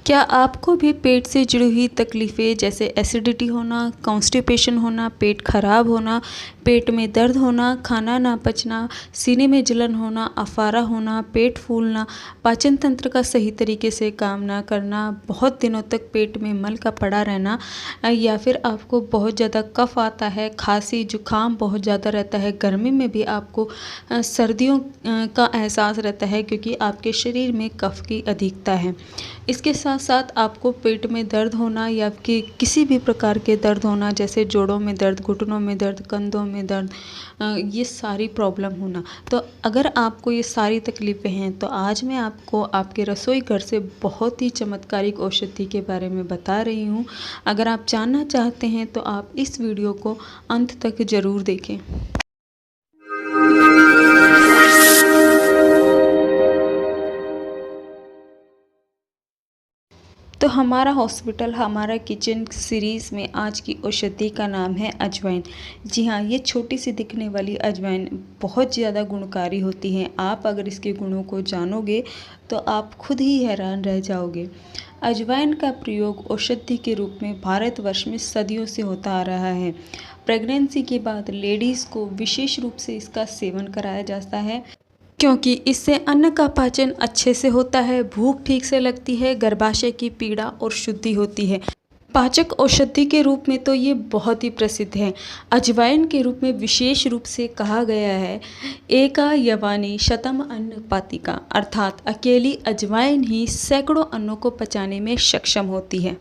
क्या आपको भी पेट से जुड़ी हुई तकलीफ़ें जैसे एसिडिटी होना, कॉन्स्टिपेशन होना, पेट खराब होना, पेट में दर्द होना, खाना ना पचना, सीने में जलन होना, अफारा होना, पेट फूलना, पाचन तंत्र का सही तरीके से काम ना करना, बहुत दिनों तक पेट में मल का पड़ा रहना, या फिर आपको बहुत ज़्यादा कफ आता है, खांसी जुकाम बहुत ज़्यादा रहता है, गर्मी में भी आपको सर्दियों का एहसास रहता है क्योंकि आपके शरीर में कफ की अधिकता है। इसके साथ साथ आपको पेट में दर्द होना या कि किसी भी प्रकार के दर्द होना जैसे जोड़ों में दर्द, घुटनों में दर्द, कंधों में दर्द, ये सारी प्रॉब्लम होना। तो अगर आपको ये सारी तकलीफ़ें हैं तो आज मैं आपको आपके रसोई घर से बहुत ही चमत्कारिक औषधि के बारे में बता रही हूँ। अगर आप जानना चाहते हैं तो आप इस वीडियो को अंत तक ज़रूर देखें। तो हमारा हॉस्पिटल हमारा किचन सीरीज़ में आज की औषधि का नाम है अजवाइन। जी हाँ, ये छोटी सी दिखने वाली अजवाइन बहुत ज़्यादा गुणकारी होती है। आप अगर इसके गुणों को जानोगे तो आप खुद ही हैरान रह जाओगे। अजवाइन का प्रयोग औषधि के रूप में भारतवर्ष में सदियों से होता आ रहा है। प्रेगनेंसी के बाद लेडीज़ को विशेष रूप से इसका सेवन कराया जाता है क्योंकि इससे अन्न का पाचन अच्छे से होता है, भूख ठीक से लगती है, गर्भाशय की पीड़ा और शुद्धि होती है। पाचक औषधि के रूप में तो ये बहुत ही प्रसिद्ध है। अजवाइन के रूप में विशेष रूप से कहा गया है एका यवानी शतम अन्न पातिका, अर्थात अकेली अजवाइन ही सैकड़ों अन्नों को पचाने में सक्षम होती है।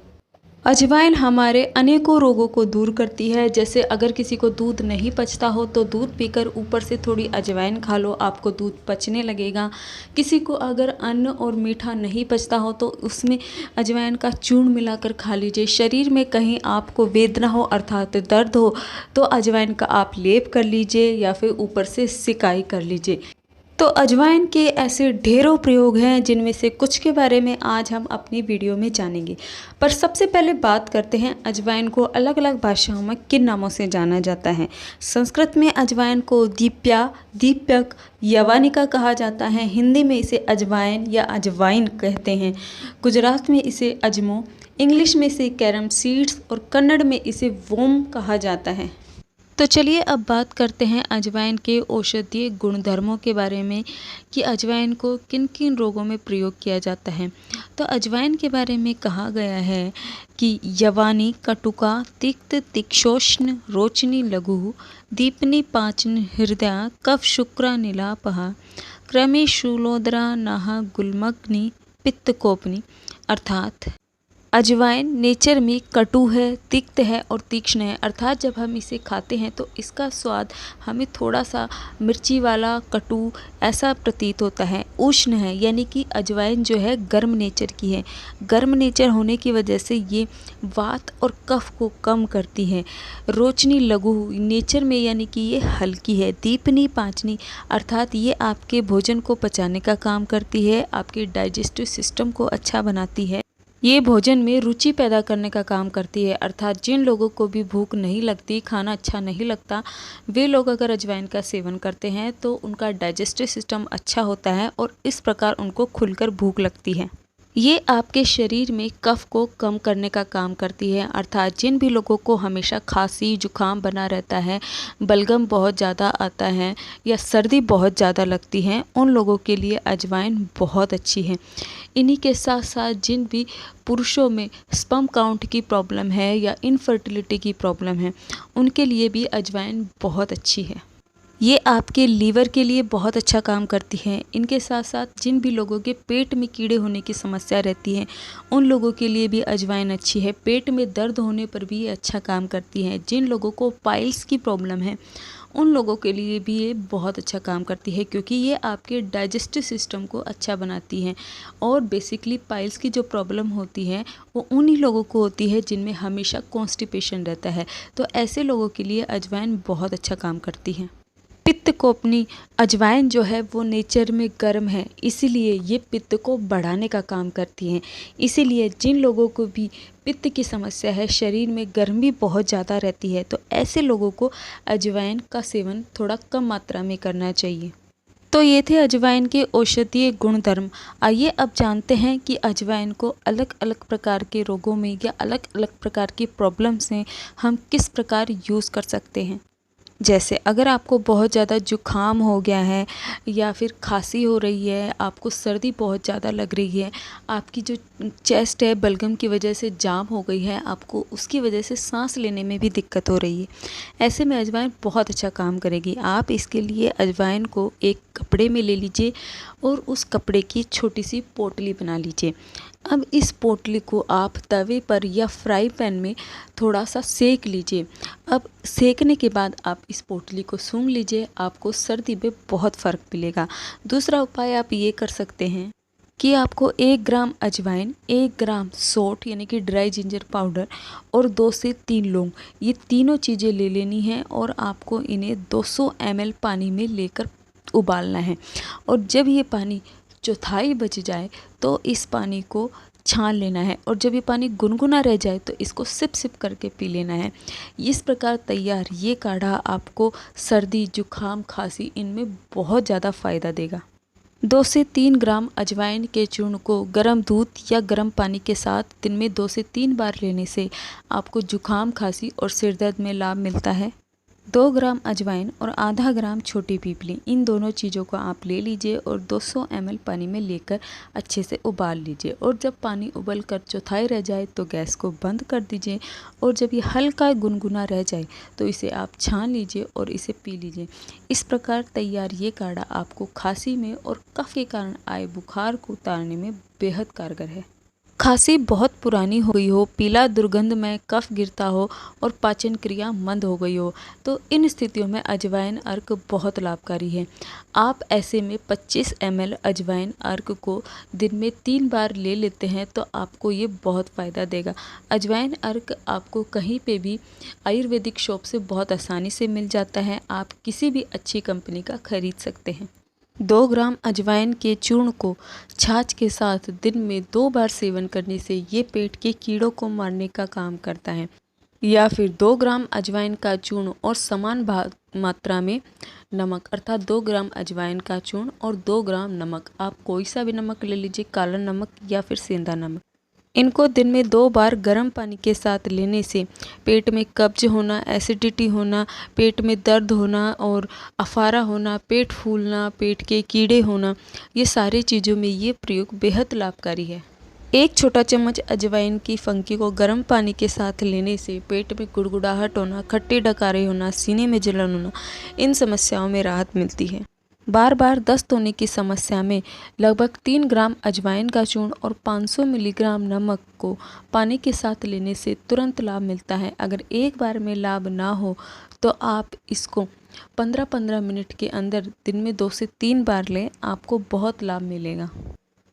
अजवाइन हमारे अनेकों रोगों को दूर करती है। जैसे अगर किसी को दूध नहीं पचता हो तो दूध पीकर ऊपर से थोड़ी अजवाइन खा लो, आपको दूध पचने लगेगा। किसी को अगर अन्न और मीठा नहीं पचता हो तो उसमें अजवाइन का चूर्ण मिलाकर खा लीजिए। शरीर में कहीं आपको वेदना हो अर्थात दर्द हो तो अजवाइन का आप लेप कर लीजिए या फिर ऊपर से सिकाई कर लीजिए। तो अजवाइन के ऐसे ढेरों प्रयोग हैं जिनमें से कुछ के बारे में आज हम अपनी वीडियो में जानेंगे। पर सबसे पहले बात करते हैं अजवाइन को अलग अलग भाषाओं में किन नामों से जाना जाता है। संस्कृत में अजवाइन को दीप्या, दीप्यक, यवानिका कहा जाता है। हिंदी में इसे अजवाइन या अजवाइन कहते हैं। गुजरात में इसे अजमो, इंग्लिश में इसे कैरम सीड्स और कन्नड़ में इसे वोम कहा जाता है। तो चलिए अब बात करते हैं अजवाइन के औषधीय गुणधर्मों के बारे में कि अजवाइन को किन किन रोगों में प्रयोग किया जाता है। तो अजवाइन के बारे में कहा गया है कि यवानी, कटुका, तिक्त, तिक्षोष्ण, रोचनी, लघु, दीपनी, पाचन, हृदय, कफ, शुक्र, नीलापहा, क्रमे, शूलोदरा, नाह, गुल्मग्नि, पित्त, कोपनी। अर्थात अजवाइन नेचर में कटु है, तिक्त है और तीक्ष्ण है। अर्थात जब हम इसे खाते हैं तो इसका स्वाद हमें थोड़ा सा मिर्ची वाला, कटु ऐसा प्रतीत होता है। उष्ण है यानी कि अजवाइन जो है गर्म नेचर की है। गर्म नेचर होने की वजह से ये वात और कफ को कम करती है। रोचनी लघु नेचर में यानी कि ये हल्की है। दीपनी पाचनी अर्थात ये आपके भोजन को पचाने का काम करती है, आपके डाइजेस्टिव सिस्टम को अच्छा बनाती है। ये भोजन में रुचि पैदा करने का काम करती है। अर्थात जिन लोगों को भी भूख नहीं लगती, खाना अच्छा नहीं लगता, वे लोग अगर अजवाइन का सेवन करते हैं तो उनका डाइजेस्टिव सिस्टम अच्छा होता है और इस प्रकार उनको खुलकर भूख लगती है। ये आपके शरीर में कफ को कम करने का काम करती है। अर्थात जिन भी लोगों को हमेशा खांसी जुकाम बना रहता है, बलगम बहुत ज़्यादा आता है या सर्दी बहुत ज़्यादा लगती है, उन लोगों के लिए अजवाइन बहुत अच्छी है। इन्हीं के साथ साथ जिन भी पुरुषों में स्पर्म काउंट की प्रॉब्लम है या इनफर्टिलिटी की प्रॉब्लम है, उनके लिए भी अजवाइन बहुत अच्छी है। ये आपके लीवर के लिए बहुत अच्छा काम करती है। इनके साथ साथ जिन भी लोगों के पेट में कीड़े होने की समस्या रहती है, उन लोगों के लिए भी अजवाइन अच्छी है। पेट में दर्द होने पर भी ये अच्छा काम करती है। जिन लोगों को पाइल्स की प्रॉब्लम है, उन लोगों के लिए भी ये बहुत अच्छा काम करती है क्योंकि ये आपके डाइजेस्टिव सिस्टम को अच्छा बनाती है। और बेसिकली पाइल्स की जो प्रॉब्लम होती है वो उन्हीं लोगों को होती है जिनमें हमेशा कॉन्स्टिपेशन रहता है। तो ऐसे लोगों के लिए अजवाइन बहुत अच्छा काम करती है। पित्त कोपनी अजवाइन जो है वो नेचर में गर्म है, इसीलिए ये पित्त को बढ़ाने का काम करती हैं। इसीलिए जिन लोगों को भी पित्त की समस्या है, शरीर में गर्मी बहुत ज़्यादा रहती है, तो ऐसे लोगों को अजवाइन का सेवन थोड़ा कम मात्रा में करना चाहिए। तो ये थे अजवाइन के औषधीय गुणधर्म। आइए अब जानते हैं कि अजवाइन को अलग अलग प्रकार के रोगों में या अलग अलग प्रकार की प्रॉब्लम्स में हम किस प्रकार यूज़ कर सकते हैं। जैसे अगर आपको बहुत ज़्यादा जुखाम हो गया है या फिर खांसी हो रही है, आपको सर्दी बहुत ज़्यादा लग रही है, आपकी जो चेस्ट है बलगम की वजह से जाम हो गई है, आपको उसकी वजह से सांस लेने में भी दिक्कत हो रही है, ऐसे में अजवाइन बहुत अच्छा काम करेगी। आप इसके लिए अजवाइन को एक कपड़े में ले लीजिए और उस कपड़े की छोटी सी पोटली बना लीजिए। अब इस पोटली को आप तवे पर या फ्राई पैन में थोड़ा सा सेक लीजिए। अब सेकने के बाद आप इस पोटली को सूंघ लीजिए, आपको सर्दी में बहुत फ़र्क मिलेगा। दूसरा उपाय आप ये कर सकते हैं कि आपको 1 ग्राम अजवाइन, 1 ग्राम सौंठ यानी कि ड्राई जिंजर पाउडर और 2 से 3 लौंग, ये तीनों चीज़ें ले लेनी हैं और आपको इन्हें 200 ml पानी में लेकर उबालना है। और जब ये पानी चौथाई बच जाए तो इस पानी को छान लेना है और जब ये पानी गुनगुना रह जाए तो इसको सिप सिप करके पी लेना है। इस प्रकार तैयार ये काढ़ा आपको सर्दी, जुखाम, खांसी इनमें बहुत ज़्यादा फ़ायदा देगा। 2 से 3 ग्राम अजवाइन के चूर्ण को गर्म दूध या गर्म पानी के साथ दिन में 2 से 3 बार लेने से आपको जुखाम, खांसी और सिर दर्द में लाभ मिलता है। 2 ग्राम अजवाइन और आधा ग्राम छोटी पीपली, इन दोनों चीज़ों को आप ले लीजिए और 200 ml पानी में लेकर अच्छे से उबाल लीजिए। और जब पानी उबल कर चौथाई रह जाए तो गैस को बंद कर दीजिए और जब ये हल्का गुनगुना रह जाए तो इसे आप छान लीजिए और इसे पी लीजिए। इस प्रकार तैयार ये काढ़ा आपको खांसी में और कफ के कारण आए बुखार को उतारने में बेहद कारगर है। खांसी बहुत पुरानी हो गई हो, पीला दुर्गंधमय कफ गिरता हो और पाचन क्रिया मंद हो गई हो, तो इन स्थितियों में अजवाइन अर्क बहुत लाभकारी है। आप ऐसे में 25 ml अजवाइन अर्क को दिन में 3 बार ले लेते हैं तो आपको ये बहुत फ़ायदा देगा। अजवाइन अर्क आपको कहीं पे भी आयुर्वेदिक शॉप से बहुत आसानी से मिल जाता है, आप किसी भी अच्छी कंपनी का खरीद सकते हैं। 2 ग्राम अजवाइन के चूर्ण को छाछ के साथ दिन में 2 बार सेवन करने से ये पेट के कीड़ों को मारने का काम करता है। या फिर 2 ग्राम अजवाइन का चूर्ण और समान मात्रा में नमक, अर्थात 2 ग्राम अजवाइन का चूर्ण और 2 ग्राम नमक, आप कोई सा भी नमक ले लीजिए, काला नमक या फिर सेंधा नमक। इनको दिन में 2 बार गर्म पानी के साथ लेने से पेट में कब्ज होना, एसिडिटी होना, पेट में दर्द होना और अफारा होना, पेट फूलना, पेट के कीड़े होना, ये सारी चीज़ों में ये प्रयोग बेहद लाभकारी है। 1 छोटा चम्मच अजवाइन की फंकी को गर्म पानी के साथ लेने से पेट में गुड़गुड़ाहट होना, खट्टे डकारे होना, सीने में जलन होना, इन समस्याओं में राहत मिलती है। बार बार दस्त होने की समस्या में लगभग 3 ग्राम अजवाइन का चूर्ण और 500 मिलीग्राम नमक को पानी के साथ लेने से तुरंत लाभ मिलता है। अगर एक बार में लाभ ना हो तो आप इसको 15-15 मिनट के अंदर दिन में 2 से 3 बार लें, आपको बहुत लाभ मिलेगा।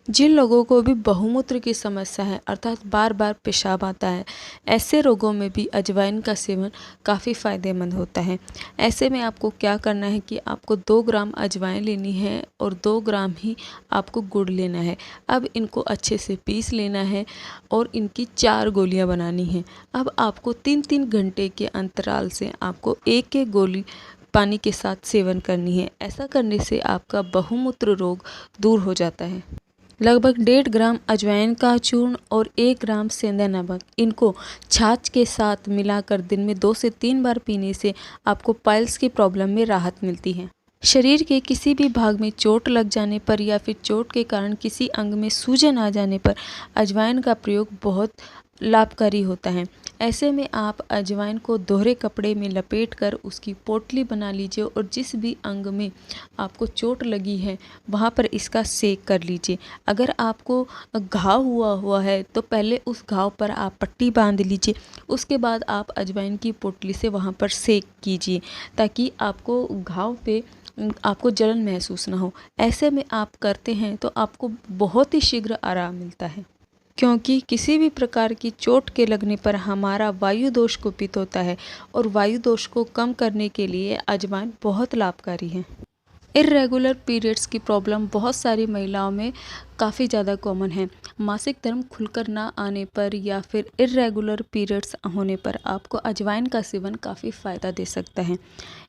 जिन लोगों को भी बहुमूत्र की समस्या है, अर्थात बार बार पेशाब आता है, ऐसे रोगों में भी अजवाइन का सेवन काफ़ी फ़ायदेमंद होता है। ऐसे में आपको क्या करना है कि आपको 2 ग्राम अजवाइन लेनी है और 2 ग्राम ही आपको गुड़ लेना है। अब इनको अच्छे से पीस लेना है और इनकी 4 गोलियां बनानी हैं। अब आपको 3-3 घंटे के अंतराल से आपको एक गोली पानी के साथ सेवन करनी है। ऐसा करने से आपका बहुमूत्र रोग दूर हो जाता है। लगभग 1.5 ग्राम अजवाइन का चूर्ण और 1 ग्राम सेंधा नमक, इनको छाछ के साथ मिलाकर दिन में 2 से 3 बार पीने से आपको पाइल्स की प्रॉब्लम में राहत मिलती है। शरीर के किसी भी भाग में चोट लग जाने पर या फिर चोट के कारण किसी अंग में सूजन आ जाने पर अजवाइन का प्रयोग बहुत लाभकारी होता है। ऐसे में आप अजवाइन को दोहरे कपड़े में लपेटकर उसकी पोटली बना लीजिए और जिस भी अंग में आपको चोट लगी है वहाँ पर इसका सेक कर लीजिए। अगर आपको घाव हुआ है तो पहले उस घाव पर आप पट्टी बांध लीजिए, उसके बाद आप अजवाइन की पोटली से वहाँ पर सेक कीजिए ताकि आपको घाव पे आपको जलन महसूस ना हो। ऐसे में आप करते हैं तो आपको बहुत ही शीघ्र आराम मिलता है, क्योंकि किसी भी प्रकार की चोट के लगने पर हमारा वायु दोष कुपित होता है और वायु दोष को कम करने के लिए अजवाइन बहुत लाभकारी है। इर्रेगुलर पीरियड्स की प्रॉब्लम बहुत सारी महिलाओं में काफ़ी ज़्यादा कॉमन है। मासिक धर्म खुलकर ना आने पर या फिर इर्रेगुलर पीरियड्स होने पर आपको अजवाइन का सेवन काफ़ी फ़ायदा दे सकता है।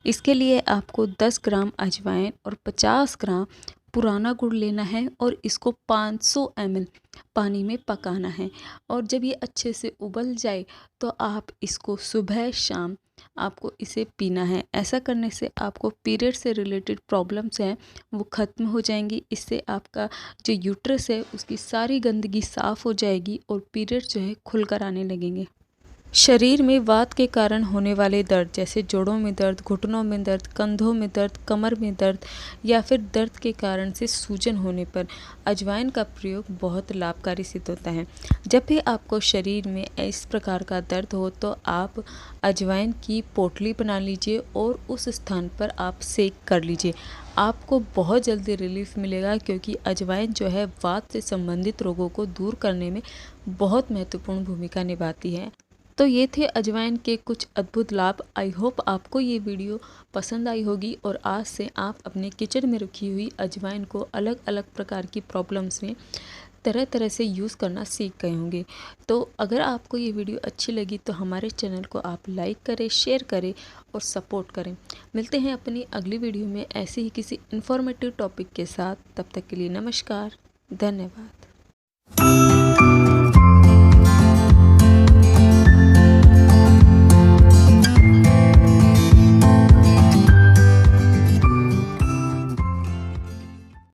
इसके लिए आपको 10 ग्राम अजवाइन और 50 ग्राम पुराना गुड़ लेना है और इसको 500 ml पानी में पकाना है। और जब ये अच्छे से उबल जाए तो आप इसको सुबह शाम आपको इसे पीना है। ऐसा करने से आपको पीरियड से रिलेटेड प्रॉब्लम्स हैं वो ख़त्म हो जाएंगी। इससे आपका जो यूट्रस है उसकी सारी गंदगी साफ़ हो जाएगी और पीरियड जो है खुलकर आने लगेंगे। शरीर में वात के कारण होने वाले दर्द जैसे जोड़ों में दर्द, घुटनों में दर्द, कंधों में दर्द, कमर में दर्द या फिर दर्द के कारण से सूजन होने पर अजवाइन का प्रयोग बहुत लाभकारी सिद्ध होता है। जब भी आपको शरीर में इस प्रकार का दर्द हो तो आप अजवाइन की पोटली बना लीजिए और उस स्थान पर आप सेक कर लीजिए। आपको बहुत जल्दी रिलीफ मिलेगा क्योंकि अजवाइन जो है वात से संबंधित रोगों को दूर करने में बहुत महत्वपूर्ण भूमिका निभाती है। तो ये थे अजवाइन के कुछ अद्भुत लाभ। आई होप आपको ये वीडियो पसंद आई होगी और आज से आप अपने किचन में रखी हुई अजवाइन को अलग अलग प्रकार की प्रॉब्लम्स में तरह तरह से यूज़ करना सीख गए होंगे। तो अगर आपको ये वीडियो अच्छी लगी तो हमारे चैनल को आप लाइक करें, शेयर करें और सपोर्ट करें। मिलते हैं अपनी अगली वीडियो में ऐसे ही किसी इन्फॉर्मेटिव टॉपिक के साथ। तब तक के लिए नमस्कार, धन्यवाद।